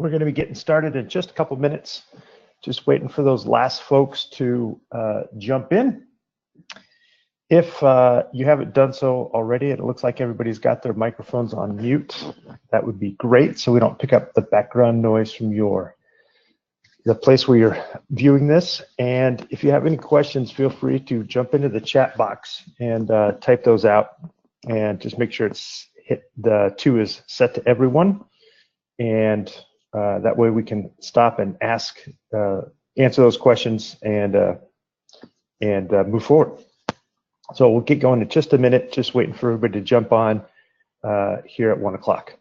We're going to be getting started in just a couple minutes. Just waiting for those last folks to jump in. If you haven't done so already, it looks like everybody's got their microphones on mute. That would be great, so we don't pick up the background noise from the place where you're viewing this. And if you have any questions, feel free to jump into the chat box and type those out. And just make sure the 2 is set to everyone. And that way we can stop and answer those questions and move forward. So we'll get going in just a minute, just waiting for everybody to jump on here at 1 o'clock.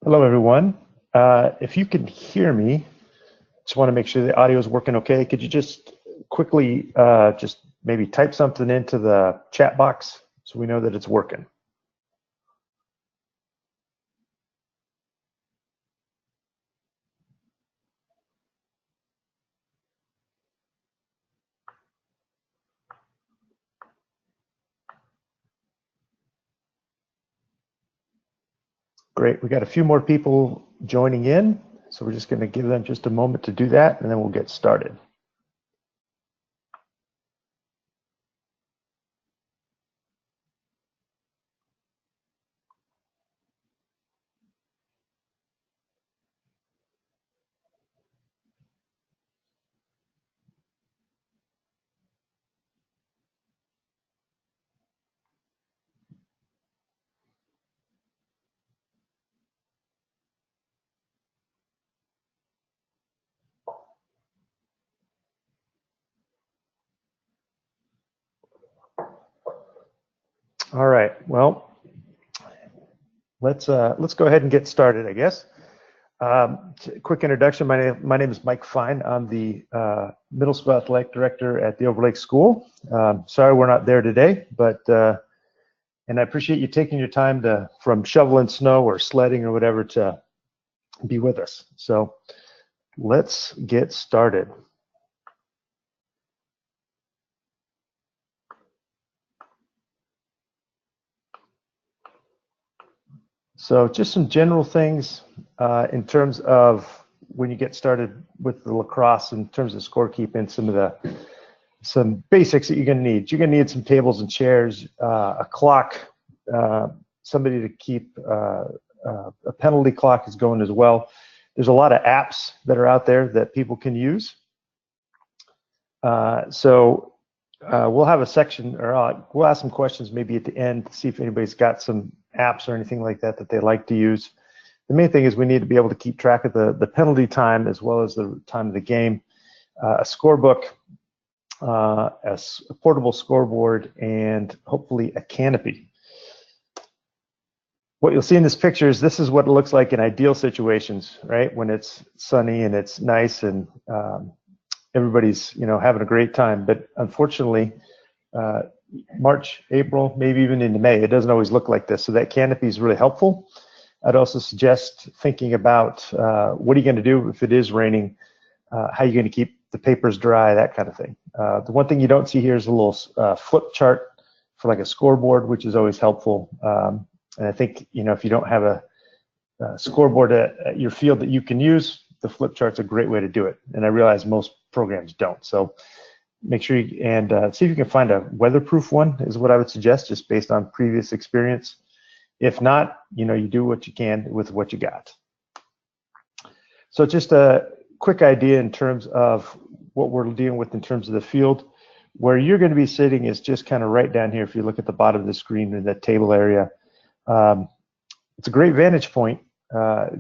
Hello, everyone. If you can hear me, just want to make sure the audio is working okay. Could you just quickly just maybe type something into the chat box so we know that it's working? Great, we got a few more people joining in, so we're just going to give them just a moment to do that, and then we'll get started. All right, well, let's go ahead and get started, I guess. Quick introduction, my name is Mike Fine. I'm the Middle School Athletic Director at the Overlake School. Sorry we're not there today, but and I appreciate you taking your time from shoveling snow or sledding or whatever to be with us. So let's get started. So just some general things in terms of when you get started with the lacrosse, in terms of scorekeeping, some basics that you're going to need. You're going to need some tables and chairs, a clock, somebody to keep a penalty clock is going as well. There's a lot of apps that are out there that people can use. We'll have a section, or we'll ask some questions maybe at the end to see if anybody's got some apps or anything like that that they like to use. The main thing is we need to be able to keep track of the penalty time as well as the time of the game, a scorebook, a portable scoreboard, and hopefully a canopy. What you'll see in this picture is this is what it looks like in ideal situations, right? When it's sunny and it's nice and everybody's having a great time. But unfortunately, March, April, maybe even into May, it doesn't always look like this. So that canopy is really helpful. I'd also suggest thinking about what are you going to do if it is raining, how are you going to keep the papers dry, that kind of thing. The one thing you don't see here is a little flip chart for like a scoreboard, which is always helpful. And I think, if you don't have a scoreboard at your field that you can use, the flip chart's a great way to do it. And I realize most programs don't. So make sure see if you can find a weatherproof one is what I would suggest, just based on previous experience. If not, you do what you can with what you got. So just a quick idea in terms of what we're dealing with in terms of the field. Where you're going to be sitting is just kind of right down here. If you look at the bottom of the screen in that table area, it's a great vantage point,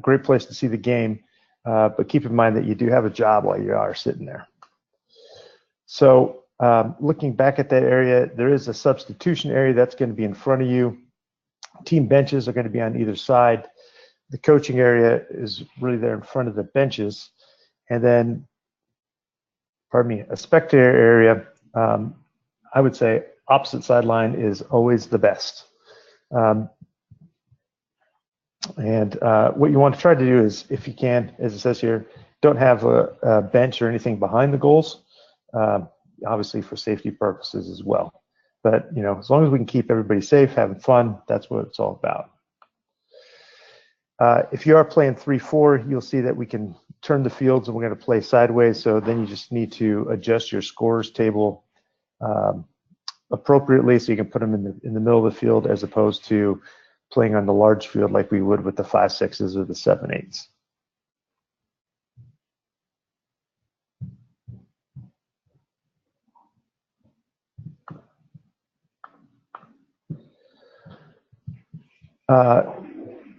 great place to see the game, but keep in mind that you do have a job while you are sitting there. So looking back at that area, there is a substitution area that's going to be in front of you. Team benches are going to be on either side. The coaching area is really there in front of the benches. And then, a spectator area, I would say opposite sideline is always the best. And what you want to try to do is, if you can, as it says here, don't have a bench or anything behind the goals, obviously for safety purposes as well. But, as long as we can keep everybody safe, having fun, that's what it's all about. If you are playing 3-4, you'll see that we can turn the fields and we're going to play sideways. So then you just need to adjust your scores table appropriately so you can put them in the middle of the field, as opposed to playing on the large field like we would with the 5-6s or the 7-8s.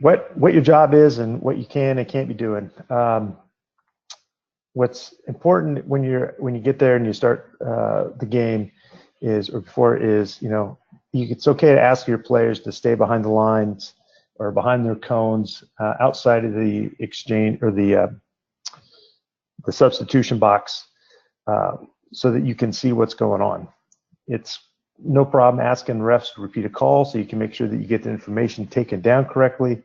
What your job is and what you can and can't be doing. What's important when you get there and you start the game is, or before, is, it's okay to ask your players to stay behind the lines or behind their cones, outside of the exchange or the substitution box, so that you can see what's going on. It's no problem asking refs to repeat a call so you can make sure that you get the information taken down correctly,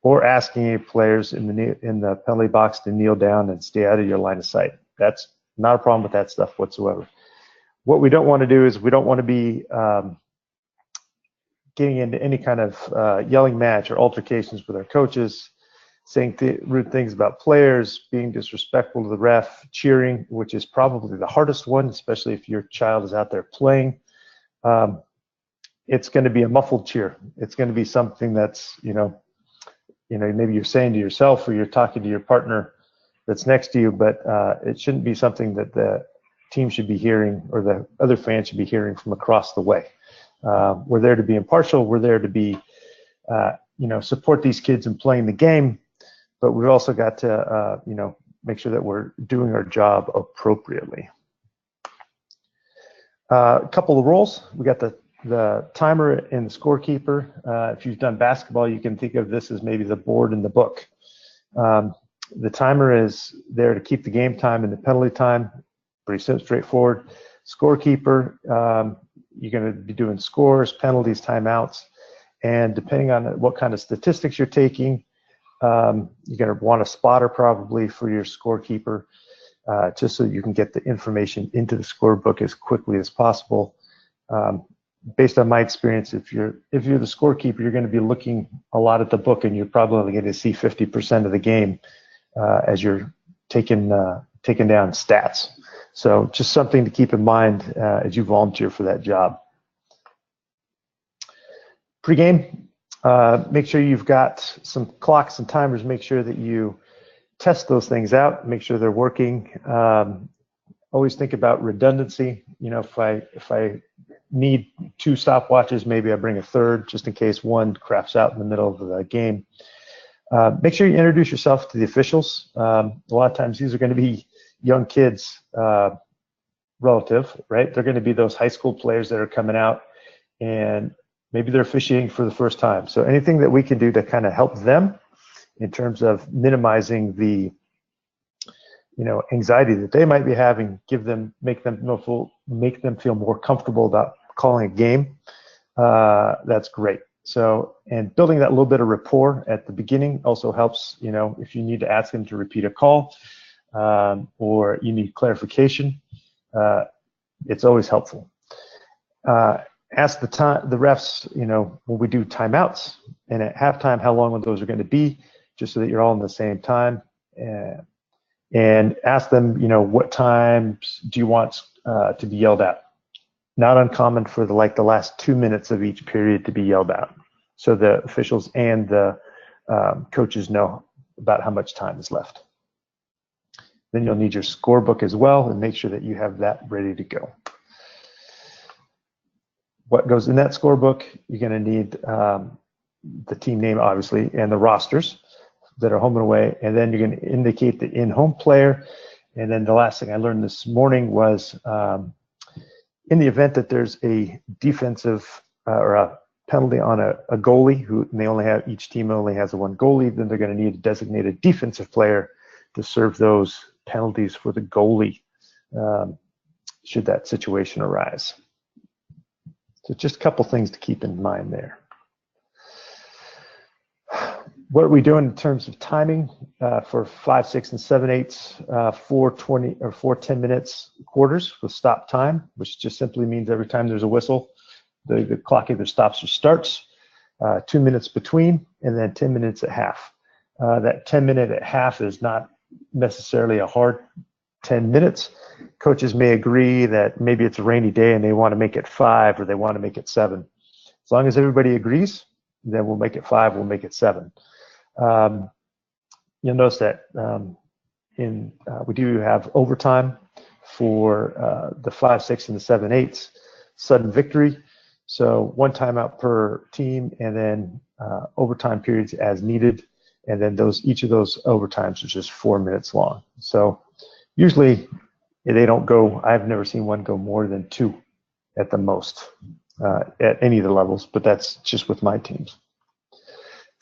or asking your players in the penalty box to kneel down and stay out of your line of sight. That's not a problem with that stuff whatsoever. What we don't want to do is we don't want to be getting into any kind of yelling match or altercations with our coaches, saying rude things about players, being disrespectful to the ref, cheering, which is probably the hardest one, especially if your child is out there playing. It's going to be a muffled cheer. It's going to be something that's, maybe you're saying to yourself or you're talking to your partner that's next to you, but it shouldn't be something that the team should be hearing or the other fans should be hearing from across the way. We're there to be impartial. We're there to be, support these kids in playing the game, but we've also got to, make sure that we're doing our job appropriately. A couple of roles. We got the timer and the scorekeeper. If you've done basketball, you can think of this as maybe the board in the book. The timer is there to keep the game time and the penalty time. Pretty simple, straightforward. Scorekeeper, you're going to be doing scores, penalties, timeouts, and depending on what kind of statistics you're taking, you're going to want a spotter probably for your scorekeeper, just so you can get the information into the scorebook as quickly as possible. Based on my experience, if you're the scorekeeper, you're going to be looking a lot at the book, and you're probably only going to see 50% of the game as you're taking down stats. So just something to keep in mind as you volunteer for that job. Pre-game, make sure you've got some clocks and timers. Make sure that you test those things out. Make sure they're working. Always think about redundancy. If I need 2 stopwatches, maybe I bring a third just in case one craps out in the middle of the game. Make sure you introduce yourself to the officials. A lot of times these are going to be young kids, relative, right? They're going to be those high school players that are coming out, and maybe they're officiating for the first time. So anything that we can do to kind of help them in terms of minimizing the anxiety that they might be having, make them feel more comfortable about calling a game. That's great. So, and building that little bit of rapport at the beginning also helps. If you need to ask them to repeat a call, or you need clarification, it's always helpful. Ask the refs, when we do timeouts and at halftime, how long those are going to be, just so that you're all in the same time. And ask them, what times do you want to be yelled at? Not uncommon for the last 2 minutes of each period to be yelled at, so the officials and the coaches know about how much time is left. Then you'll need your scorebook as well, and make sure that you have that ready to go. What goes in that scorebook? You're going to need the team name, obviously, and the rosters that are home and away. And then you're going to indicate the in-home player. And then the last thing I learned this morning was in the event that there's a defensive or a penalty on a goalie, each team only has one goalie, then they're going to need a designated defensive player to serve those penalties for the goalie should that situation arise. So just a couple things to keep in mind there. What are we doing in terms of timing for 5, 6, and 7/8, 4:20 or 4 10-minute quarters with stop time, which just simply means every time there's a whistle, the clock either stops or starts. 2 minutes between, and then 10 minutes at half. That 10-minute at half is not necessarily a hard 10 minutes. Coaches may agree that maybe it's a rainy day and they want to make it 5 or they want to make it 7. As long as everybody agrees, then we'll make it 5, we'll make it 7. You'll notice that we do have overtime for the 5, 6, and the 7/8 sudden victory. So 1 timeout per team, and then overtime periods as needed. And then each of those overtimes is just 4 minutes long. So usually they don't go, I've never seen one go more than 2 at the most at any of the levels, but that's just with my teams.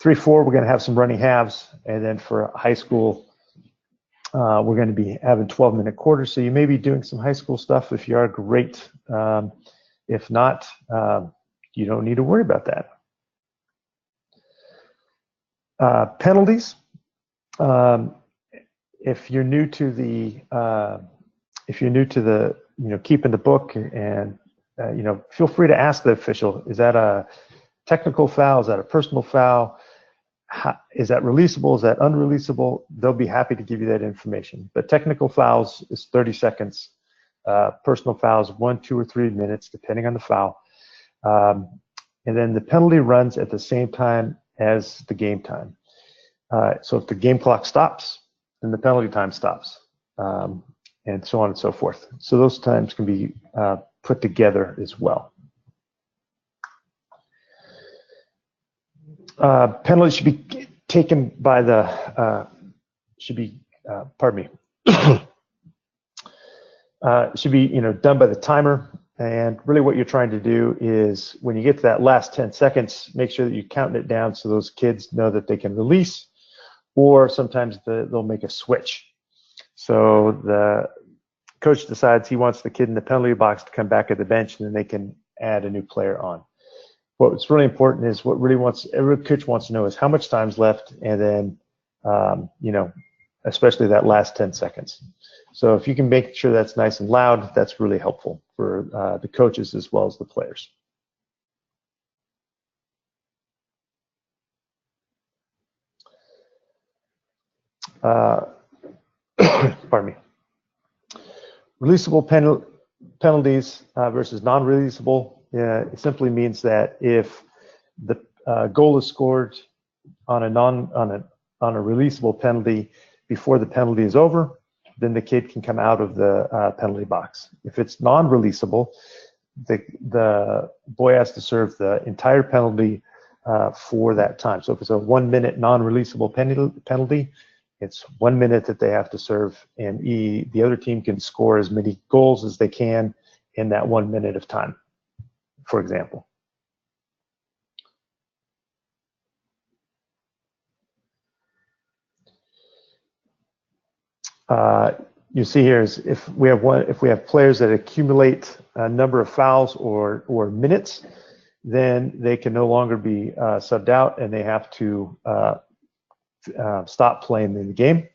3, 4, we're going to have some running halves. And then for high school, we're going to be having 12-minute quarters. So you may be doing some high school stuff. If you are, great. If not, you don't need to worry about that. Penalties. If you're new to the keeping the book, and feel free to ask the official, is that a technical foul? Is that a personal foul? Is that releasable? Is that unreleasable? They'll be happy to give you that information. But technical fouls is 30 seconds. Personal fouls, 1, 2, or 3 minutes, depending on the foul. And then the penalty runs at the same time as the game time. So if the game clock stops, then the penalty time stops, and so on and so forth. So those times can be put together as well. Penalties should be taken by the, should be done by the timer. And really what you're trying to do is when you get to that last 10 seconds, make sure that you count it down so those kids know that they can release, or sometimes they'll make a switch. So the coach decides he wants the kid in the penalty box to come back at the bench, and then they can add a new player on. What's really important is every coach wants to know is how much time's left, and then, especially that last 10 seconds. So if you can make sure that's nice and loud, that's really helpful for the coaches as well as the players. Pardon me. Releasable penalties versus non-releasable. It simply means that if the goal is scored on a releasable penalty before the penalty is over, then the kid can come out of the penalty box. If it's non-releasable, the boy has to serve the entire penalty for that time. So if it's a 1 minute non-releasable penalty, it's 1 minute that they have to serve, and the other team can score as many goals as they can in that 1 minute of time, for example. You see here is if we have players that accumulate a number of fouls or minutes, then they can no longer be subbed out, and they have to stop playing in the game.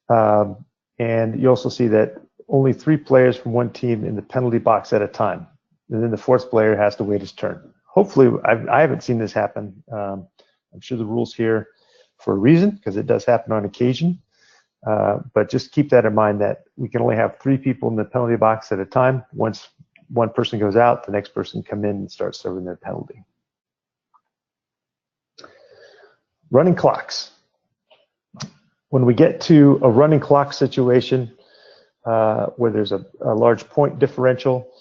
And you also see that only 3 players from one team in the penalty box at a time, and then the 4th player has to wait his turn. Hopefully, I haven't seen this happen. I'm sure the rule's here for a reason, because it does happen on occasion. But just keep that in mind, that we can only have 3 people in the penalty box at a time. Once one person goes out, the next person come in and start serving their penalty. Running clocks. When we get to a running clock situation where there's a large point differential,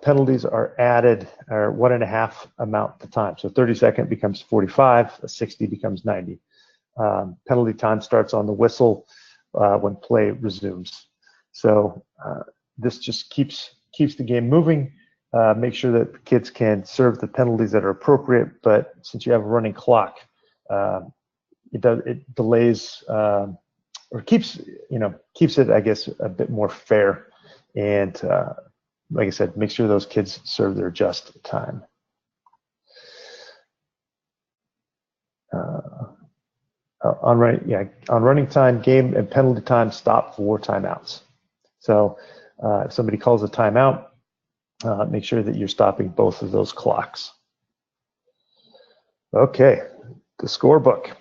Penalties are added, or 1.5 amount the time. So 30-second becomes 45, 60 becomes 90. Penalty time starts on the whistle when play resumes. So this just keeps the game moving. Make sure that the kids can serve the penalties that are appropriate, but since you have a running clock, it delays or keeps it, I guess, a bit more fair. And like I said, make sure those kids serve their just time. On running time, game and penalty time, stop for timeouts. So if somebody calls a timeout, make sure that you're stopping both of those clocks. Okay, the scorebook.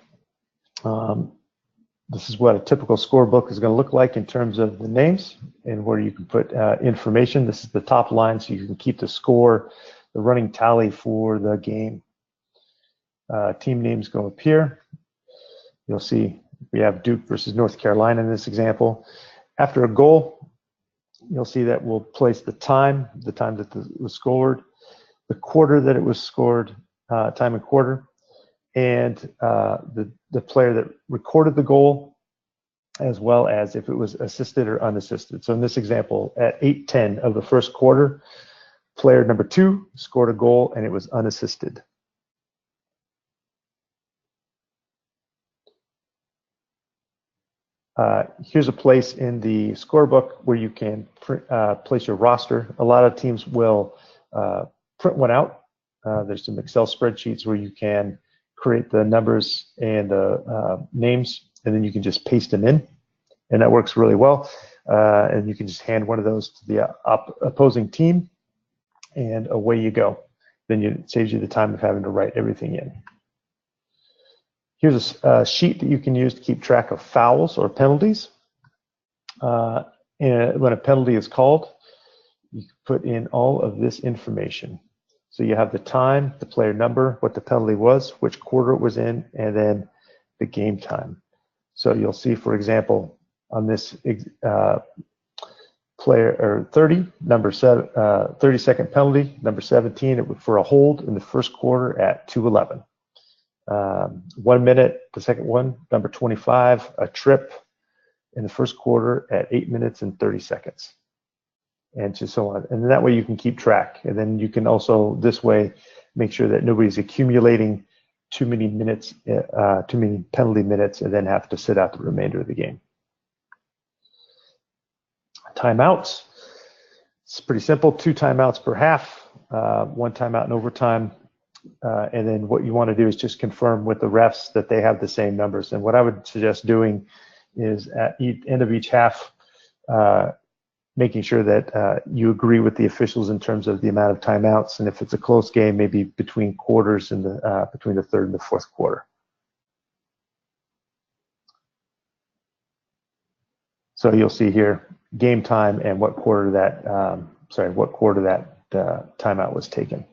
This is what a typical scorebook is going to look like in terms of the names and where you can put information. This is the top line, so you can keep the score, the running tally for the game. Team names go up here. You'll see we have Duke versus North Carolina in this example. After a goal, you'll see that we'll place the time that was scored, the quarter that it was scored, time and quarter, and the player that recorded the goal, as well as if it was assisted or unassisted. So in this example, at 8:10 of the first quarter, player number 2 scored a goal and it was unassisted. Here's a place in the scorebook where you can place your roster. A lot of teams will print one out. There's some Excel spreadsheets where you can create the numbers and the names, and then you can just paste them in, and that works really well. And you can just hand one of those to the opposing team, and away you go. Then it saves you the time of having to write everything in. Here's a sheet that you can use to keep track of fouls or penalties. And when a penalty is called, you put in all of this information. So you have the time, the player number, what the penalty was, which quarter it was in, and then the game time. So you'll see, for example, on this player or 30, number 7, 30-second penalty, number 17, it was for a hold in the first quarter at 2:11. 1 minute, the second one, number 25, a trip in the first quarter at 8 minutes and 30 seconds, and just so on. And that way you can keep track. And then you can also, this way, make sure that nobody's accumulating too many minutes, too many penalty minutes, and then have to sit out the remainder of the game. Timeouts. It's pretty simple. 2 timeouts per half, 1 timeout in overtime. And then what you want to do is just confirm with the refs that they have the same numbers. And what I would suggest doing is at the end of each half, making sure that you agree with the officials in terms of the amount of timeouts. And if it's a close game, maybe between quarters and between the third and the fourth quarter. So you'll see here game time and what quarter that timeout was taken.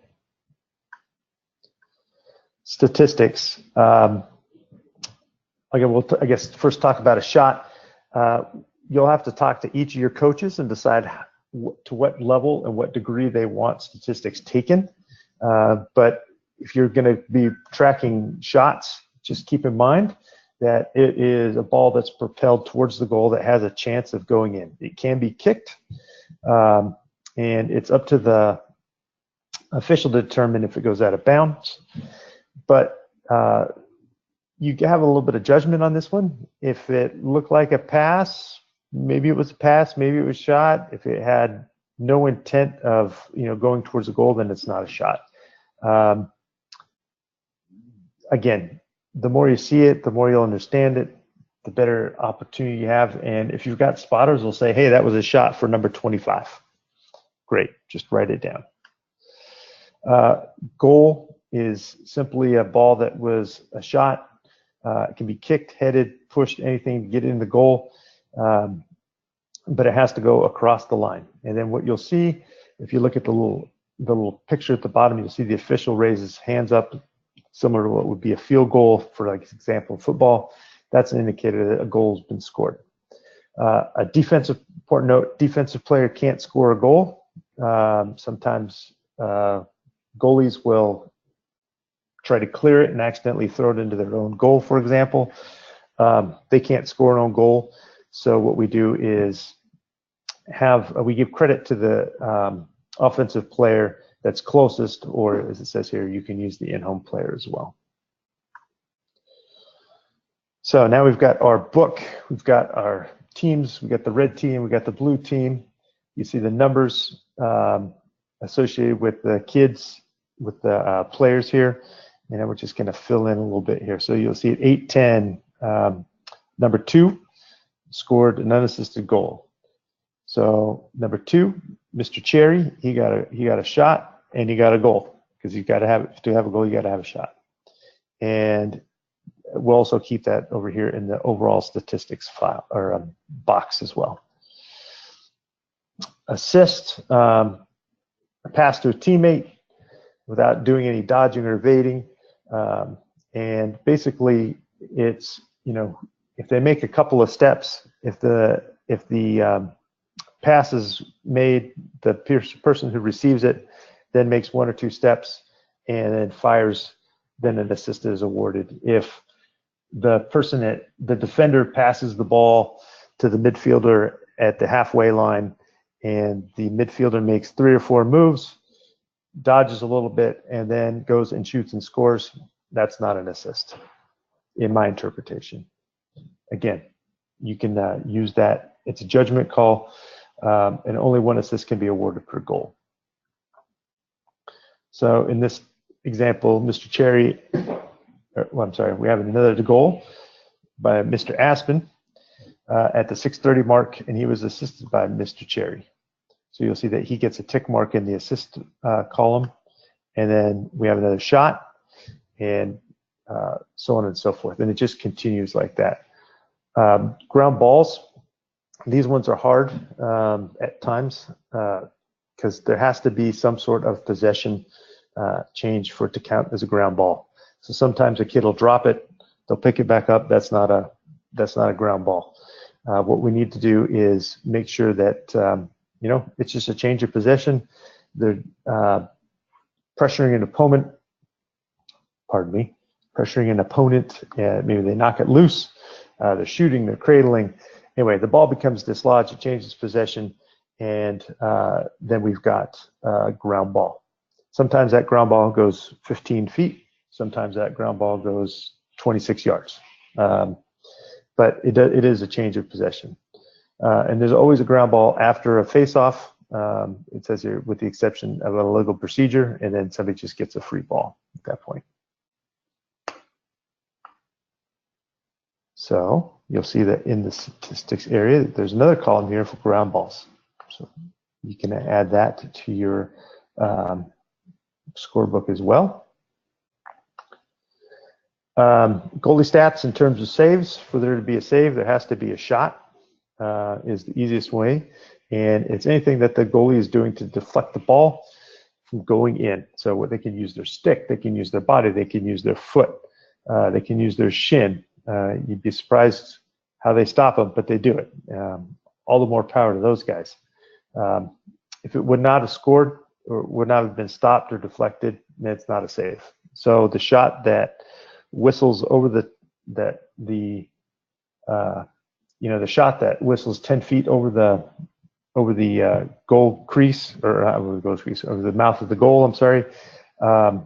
Statistics. Okay, we'll I guess first talk about a shot. You'll have to talk to each of your coaches and decide to what level and what degree they want statistics taken. But if you're going to be tracking shots, just keep in mind that it is a ball that's propelled towards the goal that has a chance of going in. It can be kicked, and it's up to the official to determine if it goes out of bounds. But you have a little bit of judgment on this one. If it looked like a pass, maybe it was a pass, maybe it was shot. If it had no intent of going towards the goal, then it's not a shot. Again, the more you see it, the more you'll understand it, the better opportunity you have. And if you've got spotters, they'll say, hey, that was a shot for number 25. Great, just write it down. Goal is simply a ball that was a shot. It can be kicked, headed, pushed, anything to get in the goal, but it has to go across the line. And then what you'll see, if you look at the little picture at the bottom, you'll see the official raises hands up, similar to what would be a field goal for, like, example, football. That's an indicator that a goal has been scored. A defensive, important note, defensive player can't score a goal Sometimes goalies will try to clear it and accidentally throw it into their own goal, for example. They can't score an own goal. So what we do is we give credit to the offensive player that's closest, or as it says here, you can use the in-home player as well. So now we've got our book, we've got our teams, we've got the red team, we've got the blue team. You see the numbers associated with the kids, with the players here. And then we're just going to fill in a little bit here. So you'll see at 8-10, number 2 scored an unassisted goal. So number 2, Mr. Cherry, he got a shot and he got a goal, because you've got to have a goal, you got to have a shot. And we'll also keep that over here in the overall statistics file or box as well. Assist, a pass to a teammate without doing any dodging or evading. And basically it's, if they make a couple of steps, if the pass is made, the person who receives it then makes 1 or 2 steps and then fires, then an assist is awarded. If the defender passes the ball to the midfielder at the halfway line and the midfielder makes 3 or 4 moves, dodges a little bit, and then goes and shoots and scores, that's not an assist, in my interpretation. Again, you can use that. It's a judgment call, and only 1 assist can be awarded per goal. So in this example, Mr. Cherry, we have another goal by Mr. Aspen at the 6:30 mark, and he was assisted by Mr. Cherry. So you'll see that he gets a tick mark in the assist column, and then we have another shot, and so on and so forth. And it just continues like that. Ground balls, these ones are hard at times because there has to be some sort of possession change for it to count as a ground ball. So sometimes a kid will drop it, they'll pick it back up. That's not a ground ball. What we need to do is make sure that it's just a change of possession. They're pressuring an opponent. Maybe they knock it loose. They're shooting. They're cradling. Anyway, the ball becomes dislodged. It changes possession, and then we've got ground ball. Sometimes that ground ball goes 15 feet. Sometimes that ground ball goes 26 yards. But it is a change of possession. And there's always a ground ball after a face-off. It says here, with the exception of a legal procedure, and then somebody just gets a free ball at that point. So you'll see that in the statistics area, there's another column here for ground balls. So you can add that to your scorebook as well. Goalie stats in terms of saves. For there to be a save, there has to be a shot, is the easiest way. And it's anything that the goalie is doing to deflect the ball from going in. So what they can use their stick, they can use their body, they can use their foot, they can use their shin. You'd be surprised how they stop them, but they do it. All the more power to those guys. If it would not have scored or would not have been stopped or deflected, then it's not a save. So the shot that whistles over the shot that whistles 10 feet over the goal crease, or over the goal crease, over the mouth of the goal, I'm sorry. I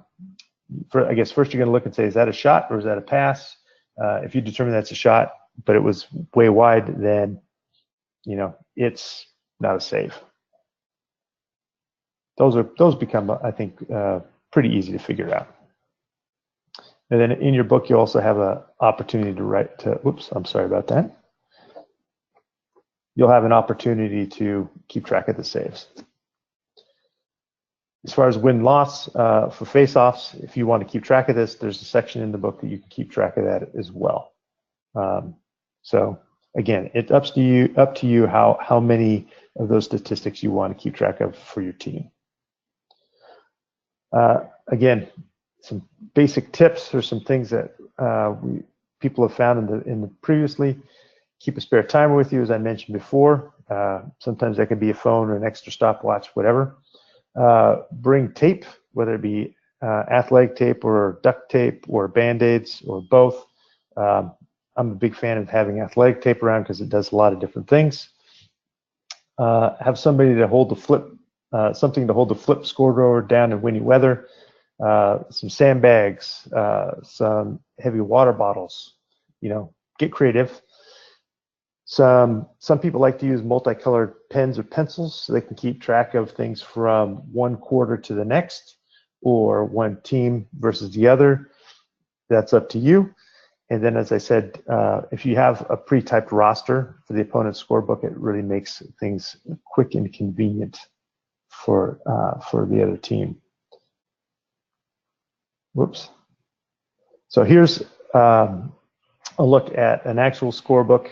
guess first you're going to look and say, is that a shot or is that a pass? If you determine that's a shot, but it was way wide, then it's not a save. Those become, I think, pretty easy to figure out. And then in your book, you also have an opportunity to write to, whoops, I'm sorry about that. You'll have an opportunity to keep track of the saves. As far as win-loss for face-offs, if you want to keep track of this, there's a section in the book that you can keep track of that as well. So again, it's up to you how many of those statistics you want to keep track of for your team. Again, some basic tips or some things that people have found in the previously. Keep a spare timer with you, as I mentioned before. Sometimes that can be a phone or an extra stopwatch, whatever. Bring tape, whether it be athletic tape or duct tape or Band-Aids or both. I'm a big fan of having athletic tape around because it does a lot of different things. Have somebody to hold the flip, something to hold the flip score drawer down in windy weather. Some sandbags, some heavy water bottles. You know, get creative. Some people like to use multicolored pens or pencils so they can keep track of things from one quarter to the next or one team versus the other. That's up to you. And then, as I said, if you have a pre-typed roster for the opponent's scorebook, it really makes things quick and convenient for the other team. Whoops. So here's a look at an actual scorebook.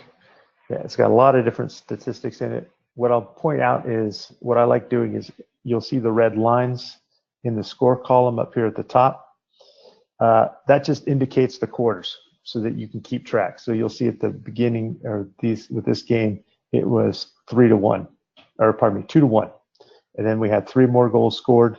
Yeah, it's got a lot of different statistics in it. What I'll point out is what I like doing is you'll see the red lines in the score column up here at the top. That just indicates the quarters so that you can keep track. So you'll see at the beginning or with this game, it was 3-1, or pardon me, 2-1. And then we had 3 more goals scored.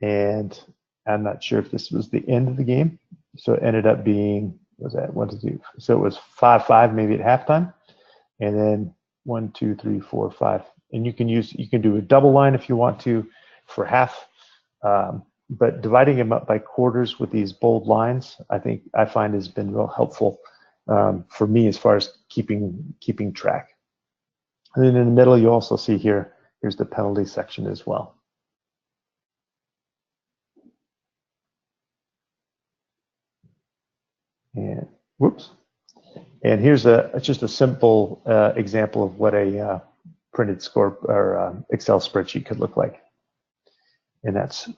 And I'm not sure if this was the end of the game. So it ended up being, what was that, 1, 2, 3. So it was 5-5 maybe at halftime. And then 1, 2, 3, 4, 5. And you can do a double line if you want to for half. But dividing them up by quarters with these bold lines, I find has been real helpful for me as far as keeping track. And then in the middle, you also see here's the penalty section as well. And whoops. And here's just a simple example of what a printed score or Excel spreadsheet could look like. And that's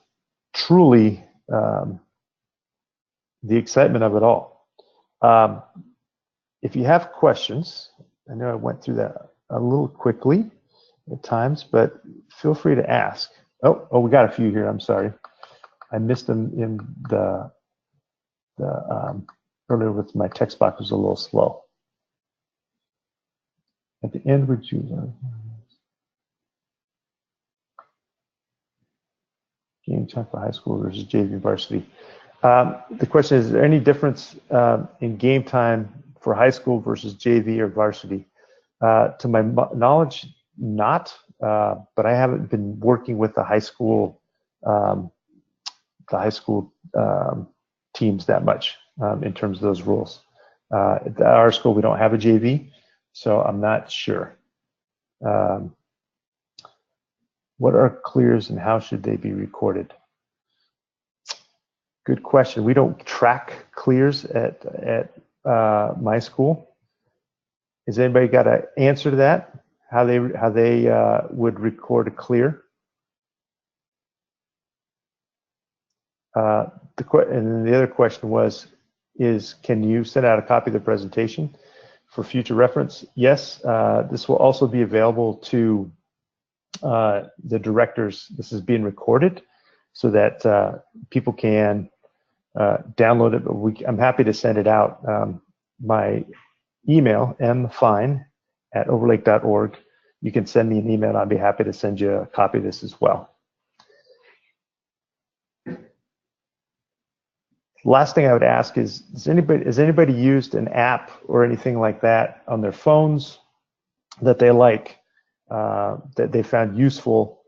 truly the excitement of it all. If you have questions, I know I went through that a little quickly at times, but feel free to ask. Oh, we got a few here. I'm sorry. I missed them in the earlier with my text box was a little slow. At the end, would you game time for high school versus JV varsity? The question is there any difference in game time for high school versus JV or varsity? To my knowledge, not. But I haven't been working with the high school teams that much in terms of those rules. At our school, we don't have a JV, so I'm not sure. What are clears and how should they be recorded? Good question. We don't track clears at my school. Has anybody got an answer to that? How they would record a clear? And then the other question is can you send out a copy of the presentation for future reference? Yes. This will also be available to the directors. This is being recorded so that people can download it, but I'm happy to send it out. My email, mfine@overlake.org. You can send me an email and I'd be happy to send you a copy of this as well. Last thing I would ask is, has anybody used an app or anything like that on their phones that they like, that they found useful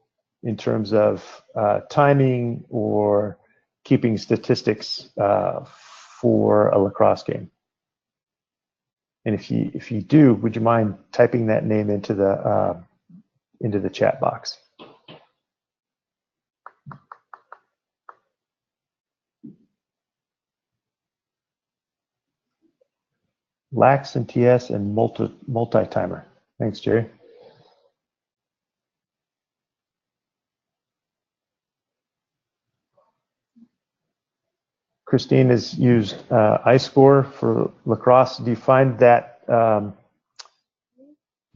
in terms of timing or keeping statistics for a lacrosse game? And if you do, would you mind typing that name into the chat box? Lax and TS and multi-timer. Thanks, Jerry. Christine has used iScore for lacrosse. Do you find that, do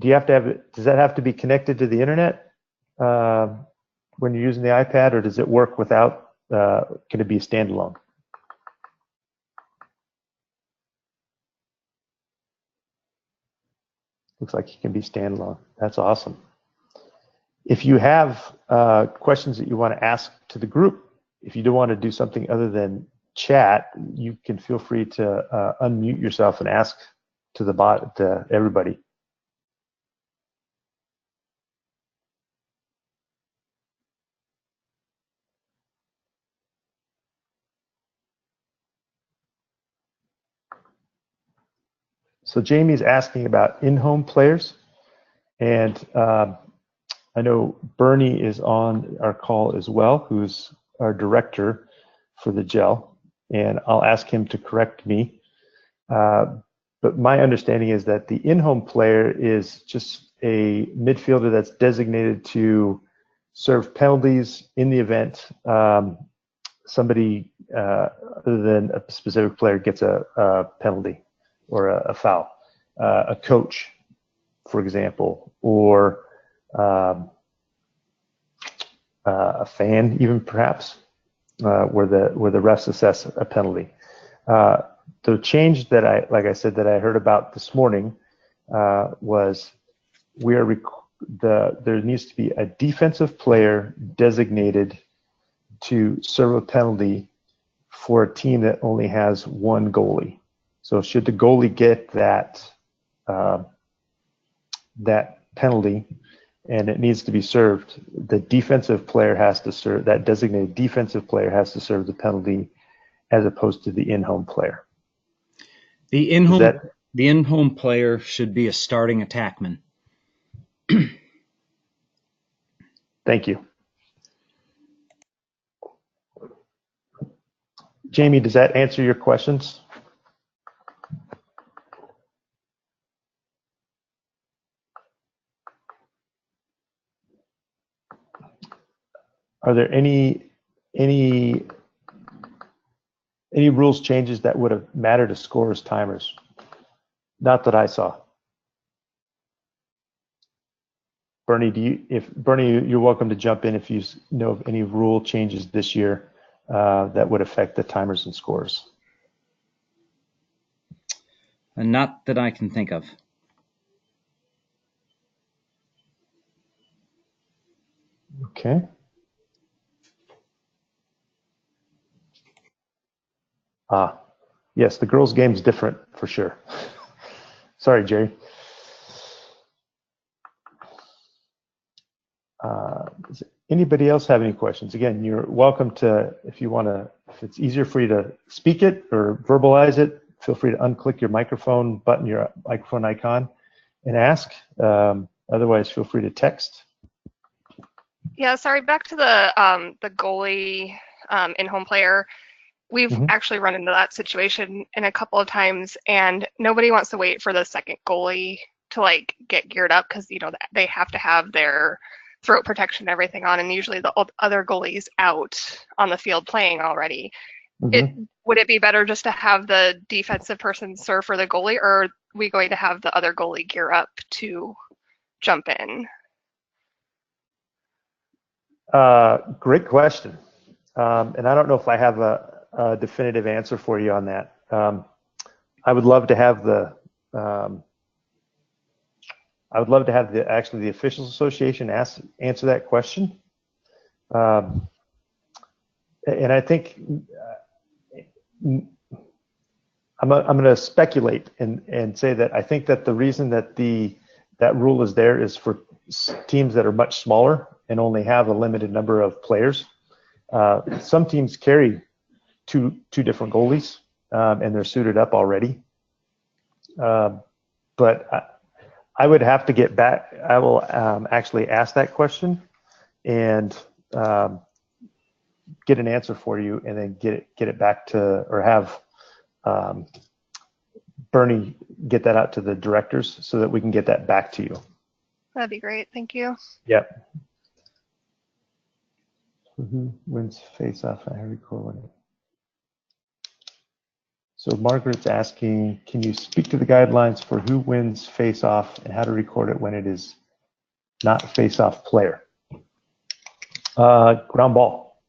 you have to have it, does that have to be connected to the internet when you're using the iPad, or does it work without, can it be standalone? Looks like he can be standalone. That's awesome. If you have questions that you want to ask to the group, if you don't want to do something other than chat, you can feel free to unmute yourself and ask to the bot, to everybody. So Jamie's asking about in-home players, and I know Bernie is on our call as well, who's our director for the GELL, and I'll ask him to correct me. But my understanding is that the in-home player is just a midfielder that's designated to serve penalties in the event somebody other than a specific player gets a penalty or a foul. A coach, for example, or a fan, even perhaps, where the refs assess a penalty. The change that like I said, that I heard about this morning was there needs to be a defensive player designated to serve a penalty for a team that only has one goalie. So should the goalie get that penalty and it needs to be served, the defensive player has to serve, that designated defensive player has to serve the penalty as opposed to the in-home player. The in-home player should be a starting attackman. Thank you. Jamie, does that answer your questions? Are there any rules changes that would have mattered to scorers timers? Not that I saw. Bernie, Bernie, you're welcome to jump in if you know of any rule changes this year that would affect the timers and scores. Not that I can think of. Okay. Yes, the girls' game is different for sure. Sorry, Jerry. Does anybody else have any questions? Again, you're welcome to, if it's easier for you to speak it or verbalize it, feel free to unclick your microphone button, your microphone icon, and ask. Otherwise, feel free to text. Yeah, sorry, back to the goalie in-home player. We've actually run into that situation in a couple of times, and nobody wants to wait for the second goalie to get geared up because they have to have their throat protection and everything on, and usually the other goalie's out on the field playing already. Would it be better just to have the defensive person serve for the goalie, or are we going to have the other goalie gear up to jump in? Great question. And I don't know if I have a definitive answer for you on that. I would love to have actually the officials association answer that question. And I think I'm going to speculate and say that I think that the reason that that rule is there is for teams that are much smaller and only have a limited number of players. Some teams carry two different goalies and they're suited up already. But I would have to get back. I will actually ask that question and get an answer for you, and then get it back to, or have Bernie get that out to the directors so that we can get that back to you. That'd be great. Thank you. Yep. Who wins face-off? I record it. So Margaret's asking, can you speak to the guidelines for who wins face-off and how to record it when it is not a face-off player? Ground ball,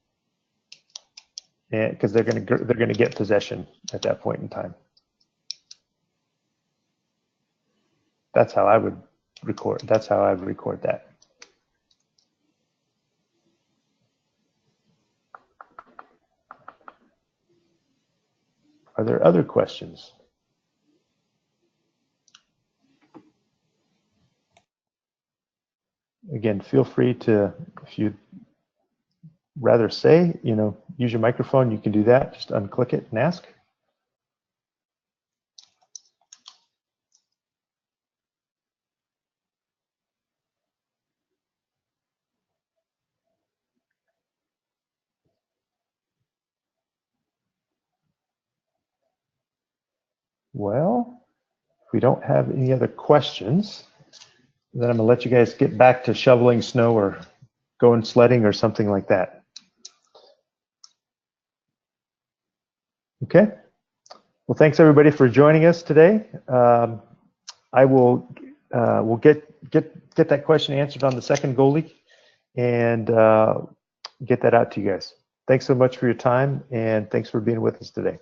because they're going to get possession at that point in time. That's how I would record. That's how I would record that. Are there other questions? Again, feel free to, if you'd rather say, use your microphone, you can do that. Just unclick it and ask. Well, if we don't have any other questions, then I'm gonna let you guys get back to shoveling snow or going sledding or something like that. Okay. Well, thanks everybody for joining us today. I will we'll get that question answered on the second goalie and get that out to you guys. Thanks so much for your time, and thanks for being with us today.